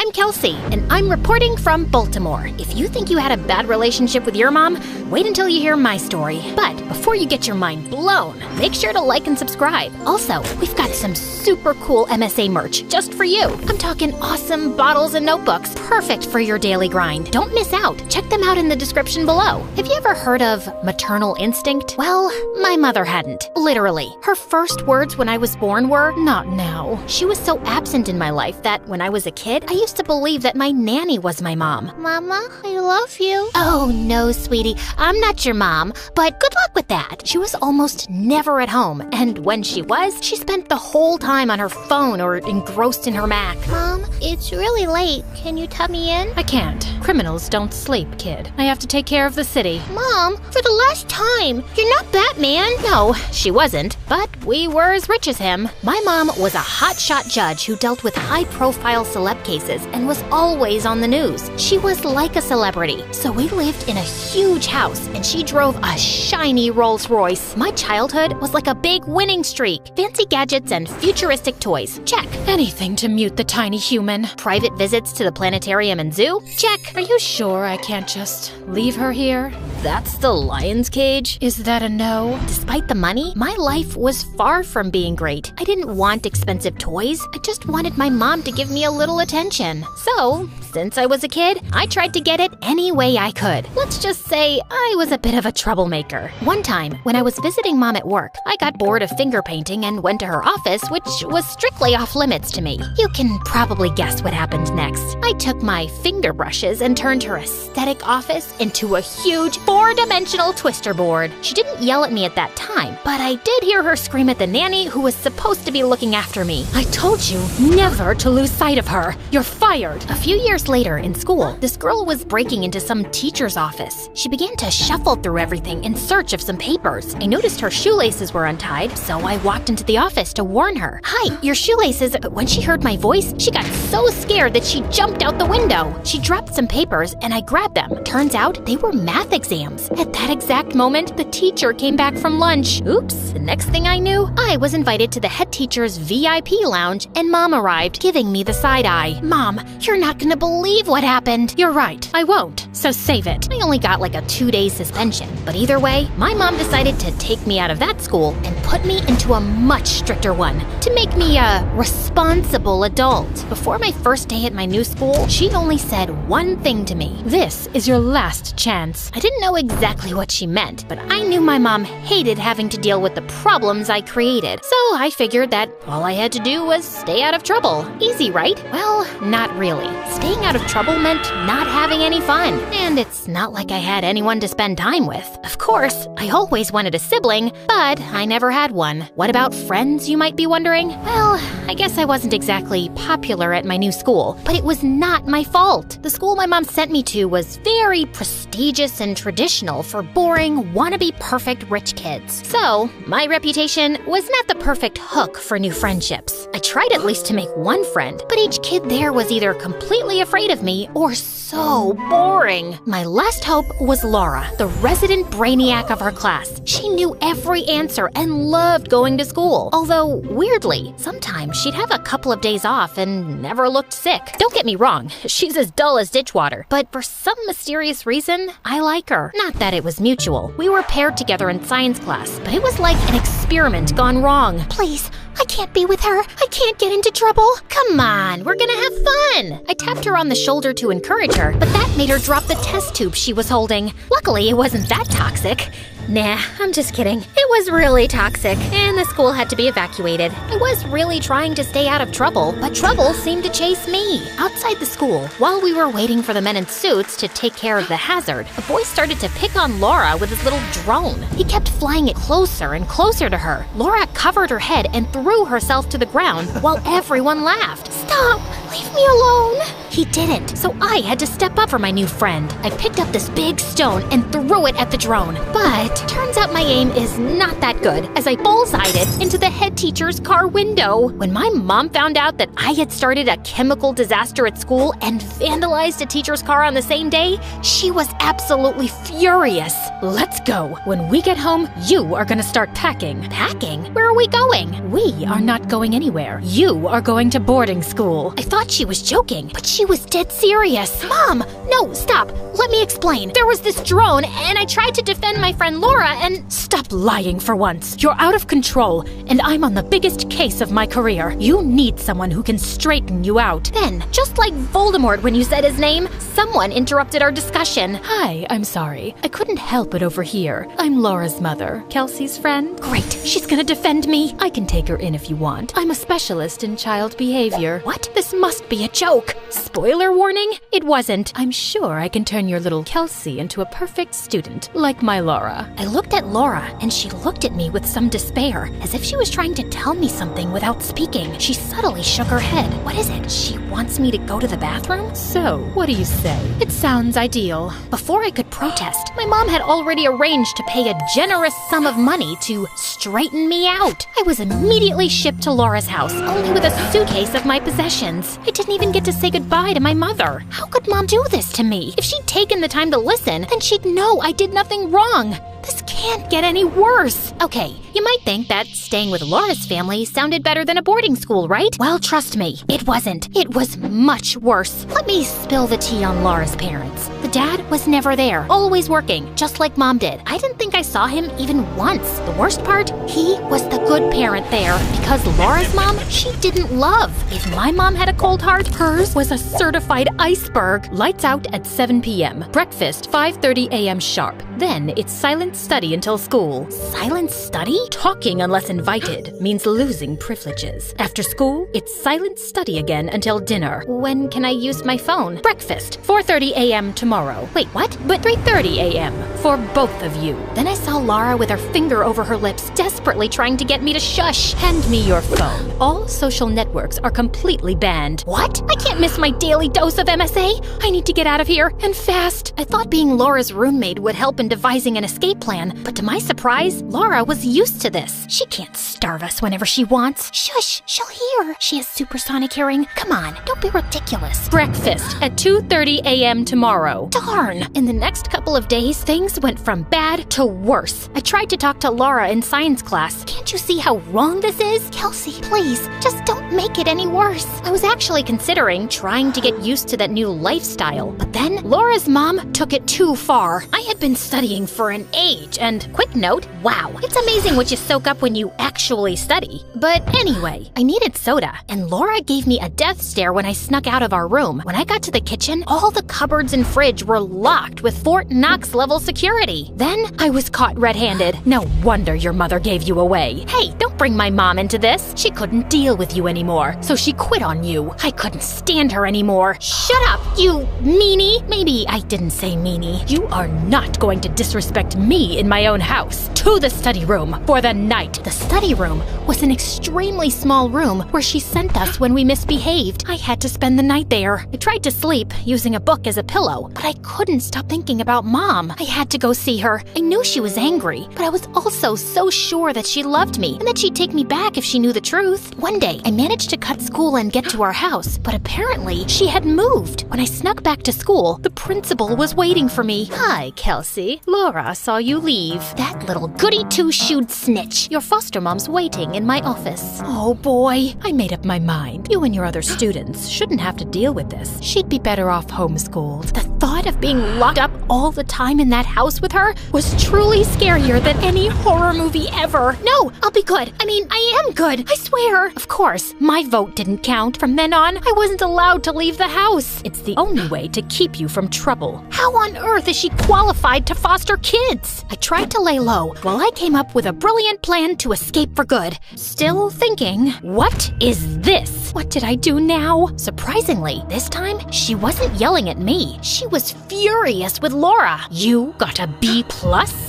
I'm Kelsey, and I'm reporting from Baltimore. If you think you had a bad relationship with your mom, wait until you hear my story. But before you get your mind blown, make sure to like and subscribe. Also, we've got some super cool MSA merch just for you. I'm talking awesome bottles and notebooks, perfect for your daily grind. Don't miss out. Check them out in the description below. Have you ever heard of maternal instinct? Well, my mother hadn't. Literally. Her first words when I was born were, "Not now." She was so absent in my life that when I was a kid, I used to believe that my nanny was my mom. Mama, I love you. Oh, no, sweetie. I'm not your mom, but good luck with that. She was almost never at home, and when she was, she spent the whole time on her phone or engrossed in her Mac. Mom, it's really late. Can you tub me in? I can't. Criminals don't sleep, kid. I have to take care of the city. Mom, for the last time, you're not Batman. No, she wasn't, but we were as rich as him. My mom was a hotshot judge who dealt with high-profile celeb cases and was always on the news. She was like a celebrity, so we lived in a huge house, and she drove a shiny Rolls Royce. My childhood was like a big winning streak. Fancy gadgets and futuristic toys. Check. Anything to mute the tiny human. Private visits to the planetarium and zoo? Check. Are you sure I can't just leave her here? That's the lion's cage? Is that a no? Despite the money, my life was far from being great. I didn't want expensive toys. I just wanted my mom to give me a little attention. So, since I was a kid, I tried to get it any way I could. Let's just say I was a bit of a troublemaker. One time, when I was visiting mom at work, I got bored of finger painting and went to her office, which was strictly off limits to me. You can probably guess what happened next. I took my finger brushes and turned her aesthetic office into a huge 4-dimensional twister board. She didn't yell at me at that time, but I did hear her scream at the nanny who was supposed to be looking after me. I told you never to lose sight of her. You're fired. A few years later in school, this girl was breaking into some teacher's office. She began to shuffle through everything in search of some papers. I noticed her shoelaces were untied, so I walked into the office to warn her. "Hi, your shoelaces." But when she heard my voice, she got so scared that she jumped out the window. She dropped some papers and I grabbed them. Turns out they were math exams. At that exact moment, the teacher came back from lunch. Oops, the next thing I knew, I was invited to the head teacher's VIP lounge and mom arrived, giving me the side eye. "Mom, you're not gonna believe what happened." "You're right, I won't, so save it." I only got like a 2-day suspension, but either way, my mom decided to take me out of that school and put me into a much stricter one to make me a responsible adult. Before my first day at my new school, she only said one thing to me. "This is your last chance." I didn't know exactly what she meant, but I knew my mom hated having to deal with the problems I created. So I figured that all I had to do was stay out of trouble. Easy, right? Well, not really. Staying out of trouble meant not having any fun. And it's not like I had anyone to spend time with. Of course, I always wanted a sibling, but I never had one. What about friends, you might be wondering? Well, I guess I wasn't exactly popular at my new school, but it was not my fault. The school my mom sent me to was very prestigious and traditional for boring, wannabe perfect rich kids. So, my reputation was not the perfect hook for new friendships. I tried at least to make one friend, but each kid there was either completely afraid of me or so boring. My last hope was Laura, the resident brainiac of her class. She knew every answer and loved going to school. Although, weirdly, sometimes she'd have a couple of days off and never looked sick. Don't get me wrong, she's as dull as ditch water, but for some mysterious reason, I like her. Not that it was mutual. We were paired together in science class, but it was like an experiment gone wrong. Please, I can't be with her. I can't get into trouble. Come on, we're gonna have fun. I tapped her on the shoulder to encourage her, but that made her drop the test tube she was holding. Luckily, it wasn't that toxic. Nah, I'm just kidding. It was really toxic, and the school had to be evacuated. I was really trying to stay out of trouble, but trouble seemed to chase me. Outside the school, while we were waiting for the men in suits to take care of the hazard, a boy started to pick on Laura with his little drone. He kept flying it closer and closer to her. Laura covered her head and threw herself to the ground while everyone laughed. Stop! Leave me alone! He didn't, so I had to step up for my new friend. I picked up this big stone and threw it at the drone. But turns out my aim is not that good, as I bullseyed it into the head teacher's car window. When my mom found out that I had started a chemical disaster at school and vandalized a teacher's car on the same day, she was absolutely furious. Let's go. When we get home, you are gonna start packing. Packing? Where are we going? We are not going anywhere. You are going to boarding school. I thought thought she was joking, but she was dead serious. Mom, no, stop. Let me explain. There was this drone, and I tried to defend my friend Laura, and... Stop lying for once. You're out of control, and I'm on the biggest case of my career. You need someone who can straighten you out. Then, just like Voldemort when you said his name, someone interrupted our discussion. Hi, I'm sorry. I couldn't help it over here. I'm Laura's mother, Kelsey's friend. Great, she's gonna defend me. I can take her in if you want. I'm a specialist in child behavior. What? This must be a joke. Spoiler warning? It wasn't. I'm sure I can turn your little Kelsey into a perfect student, like my Laura. I looked at Laura, and she looked at me with some despair, as if she was trying to tell me something without speaking. She subtly shook her head. What is it? She wants me to go to the bathroom? So, what do you say? It sounds ideal. Before I could protest, my mom had already arranged to pay a generous sum of money to straighten me out. I was immediately shipped to Laura's house, only with a suitcase of my possessions. I didn't even get to say goodbye to my mother. How could Mom do this to me? If she'd taken the time to listen, then she'd know I did nothing wrong. This can't get any worse. Okay, you might think that staying with Laura's family sounded better than a boarding school, right? Well, trust me, it wasn't. It was much worse. Let me spill the tea on Laura's parents. The dad was never there, always working, just like Mom did. I didn't think I saw him even once. The worst part, he was the good parent there, because Laura's mom, she didn't love. If my mom had a cold heart, hers was a certified iceberg. Lights out at 7 p.m. Breakfast 5:30 a.m. sharp. Then it's silent study until school. Silent study? Talking unless invited means losing privileges. After school, it's silent study again until dinner. When can I use my phone? Breakfast 4:30 a.m. tomorrow. Wait, what? But 3:30 a.m. for both of you. Then I saw Laura with her finger over her lips, desperately trying to get me to shush. Hand me your phone. All social networks are completely banned. What? I can't miss my daily dose of MSA. I need to get out of here, and fast. I thought being Laura's roommate would help in devising an escape plan, but to my surprise, Laura was used to this. She can't starve us whenever she wants. Shush, she'll hear. She has supersonic hearing. Come on, don't be ridiculous. Breakfast at 2:30 a.m. tomorrow. Darn! In the next couple of days, things went from bad to worse. I tried to talk to Laura in science class. Can't you see how wrong this is? Kelsey, please, just don't make it any worse. I was actually considering trying to get used to that new lifestyle, but then Laura's mom took it too far. I had been studying for an age, and quick note, wow, it's amazing what you soak up when you actually study. But anyway, I needed soda, and Laura gave me a death stare when I snuck out of our room. When I got to the kitchen, all the cupboards and fridge were locked with Fort Knox level security. Then I was caught red-handed. No wonder your mother gave you away. Hey, don't bring my mom into this. She couldn't deal with you anymore, so she quit on you. I couldn't stand her anymore. Shut up, you meanie. Maybe I didn't say meanie. You are not going to disrespect me in my own house. To the study room for the night. The study room was an extremely small room where she sent us when we misbehaved. I had to spend the night there. I tried to sleep using a book as a pillow, but I couldn't stop thinking about Mom. I had to go see her. I knew she was angry, but I was also so sure that she loved me and that she'd take me back if she knew the truth. One day, I managed to cut school and get to our house, but apparently she had moved. When I snuck back to school, the principal was waiting for me. Hi, Kelsey. Laura saw you leave. That little goody two-shoed snitch. Your foster mom's waiting in my office. Oh boy, I made up my mind. You and your other students shouldn't have to deal with this. She'd be better off homeschooled. The thought of being locked up all the time in that house with her was truly scarier than any horror movie ever. No, I'll be good. I am good. I swear. Of course, my vote didn't count. From then on, I wasn't allowed to leave the house. It's the only way to keep you from trouble. How on earth is she qualified to foster kids? I tried to lay low while I came up with a brilliant plan to escape for good. Still thinking, what is this? What did I do now? Surprisingly, this time, she wasn't yelling at me. She was furious with Laura. You got a B+?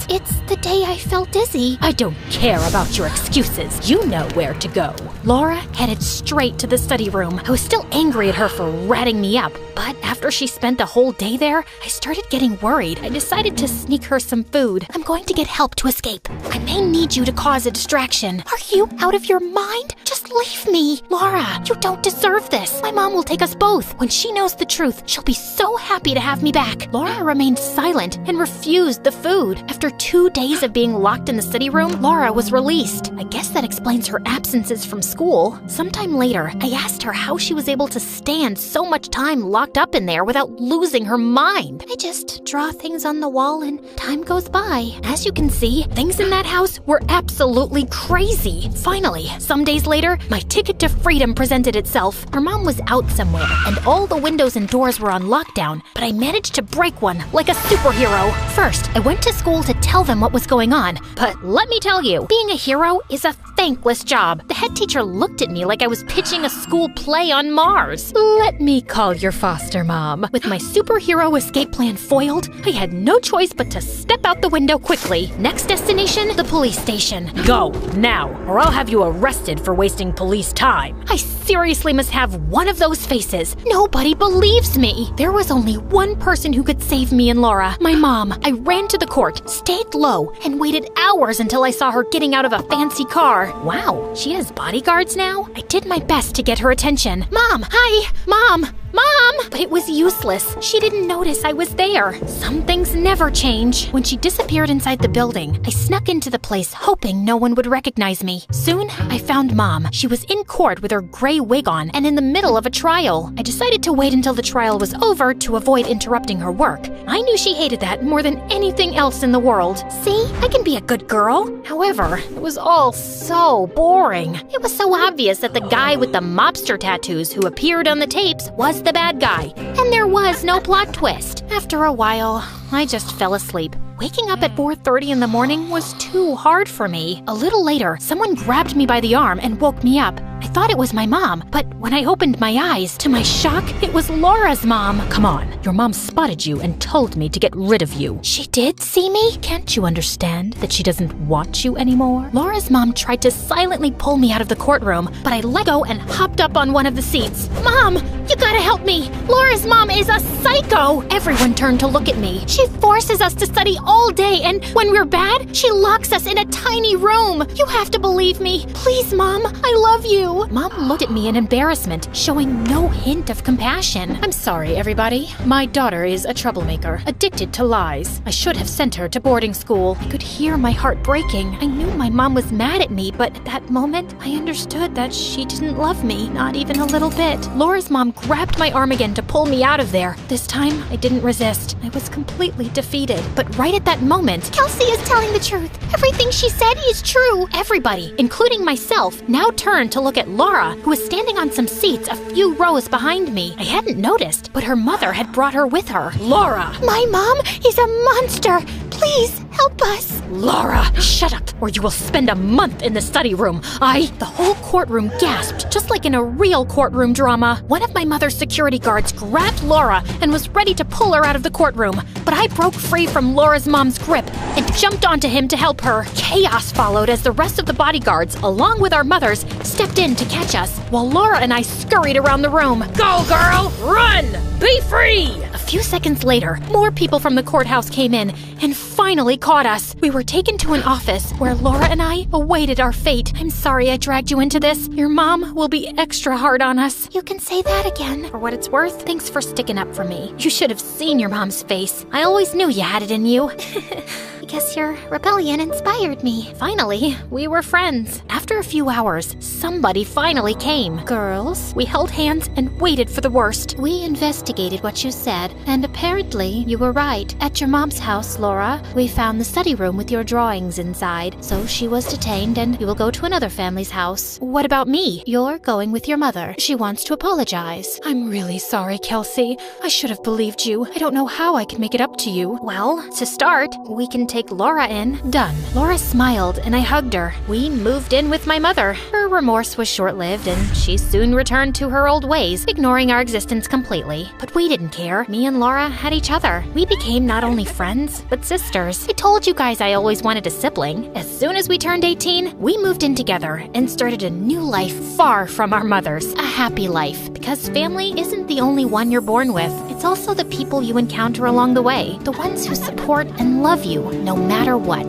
It's the day I felt dizzy. I don't care about your excuses. You know where to go. Laura headed straight to the study room. I was still angry at her for ratting me up, but after she spent the whole day there, I started getting worried. I decided to sneak her some food. I'm going to get help to escape. I may need you to cause a distraction. Are you out of your mind? Just leave me. Laura, You don't deserve this. My mom will take us both. When she knows the truth, she'll be so happy to have me back. Laura remained silent and refused the food. After 2 days of being locked in the study room, Laura was released. I guess that explains her absences from school. Sometime later, I asked her how she was able to stand so much time locked up in there without losing her mind. I just draw things on the wall and time goes by. As you can see, things in that house were absolutely crazy. Finally, some days later, my ticket to freedom presented itself. Her mom was out somewhere, and all the windows and doors were on lockdown, but I managed to break one like a superhero. First, I went to school to tell them what was going on, but let me tell you, being a hero is a thankless job. The head teacher looked at me like I was pitching a school play on Mars. Let me call your foster mom. With my superhero escape plan foiled, I had no choice but to step out the window quickly. Next destination, the police station. Go, now, or I'll have you arrested for wasting police time. I seriously must have one of those faces. Nobody believes me. There was only one person who could save me and Laura, my mom. I ran to the court, stayed low, and waited hours until I saw her getting out of a fancy car. Wow, she has bodyguards now? I did my best to get her attention. Mom, hi, Mom! Mom! But it was useless. She didn't notice I was there. Some things never change. When she disappeared inside the building, I snuck into the place hoping no one would recognize me. Soon, I found Mom. She was in court with her gray wig on and in the middle of a trial. I decided to wait until the trial was over to avoid interrupting her work. I knew she hated that more than anything else in the world. See, I can be a good girl. However, it was all so boring. It was so obvious that the guy with the mobster tattoos who appeared on the tapes was the bad guy, and there was no plot twist. After a while, I just fell asleep. Waking up at 4:30 in the morning was too hard for me. A little later, someone grabbed me by the arm and woke me up. I thought it was my mom, but when I opened my eyes, to my shock, it was Laura's mom. Come on, your mom spotted you and told me to get rid of you. She did see me? Can't you understand that she doesn't want you anymore? Laura's mom tried to silently pull me out of the courtroom, but I let go and hopped up on one of the seats. Mom, you gotta help me. Laura's mom is a psycho. Everyone turned to look at me. She forces us to study all day, and when we're bad, she locks us in a tiny room. You have to believe me. Please, Mom, I love you. Mom looked at me in embarrassment, showing no hint of compassion. I'm sorry, everybody. My daughter is a troublemaker, addicted to lies. I should have sent her to boarding school. I could hear my heart breaking. I knew my mom was mad at me, but at that moment, I understood that she didn't love me, not even a little bit. Laura's mom grabbed my arm again to pull me out of there. This time, I didn't resist. I was completely defeated. But right at that moment, Kelsey is telling the truth. Everything she said is true. Everybody, including myself, now turned to look at Laura, who was standing on some seats a few rows behind me. I hadn't noticed, but her mother had brought her with her. Laura! My mom is a monster. Please help us. Laura, shut up, or you will spend a month in the study room. The whole courtroom gasped, just like in a real courtroom drama. One of my mother's security guards grabbed Laura and was ready to pull her out of the courtroom, but I broke free from Laura's mom's grip and jumped onto him to help her. Chaos followed as the rest of the bodyguards, along with our mothers, stepped in to catch us, while Laura and I scurried around the room. Go, girl! Run! Be free! A few seconds later, more people from the courthouse came in and finally caught us. We were taken to an office where Laura and I awaited our fate. I'm sorry I dragged you into this. Your mom will be extra hard on us. You can say that again. For what it's worth, thanks for sticking up for me. You should have seen your mom's face. I always knew you had it in you. I guess your rebellion inspired me. Finally, we were friends. After a few hours, somebody finally came. Girls, we held hands and waited for the worst. We investigated what you said, and apparently you were right. At your mom's house, Laura, we found the study room with your drawings inside. So she was detained, and you will go to another family's house. What about me? You're going with your mother. She wants to apologize. I'm really sorry, Kelsey. I should have believed you. I don't know how I can make it up to you. Well, to start, we can take Laura in. Done. Laura smiled and I hugged her. We moved in with my mother. Her remorse was short-lived and she soon returned to her old ways, ignoring our existence completely. But we didn't care. Me and Laura had each other. We became not only friends, but sisters. I told you guys I always wanted a sibling. As soon as we turned 18, we moved in together and started a new life far from our mothers. A happy life. Because family isn't the only one you're born with. It's also the people you encounter along the way. The ones who support and love you no matter what.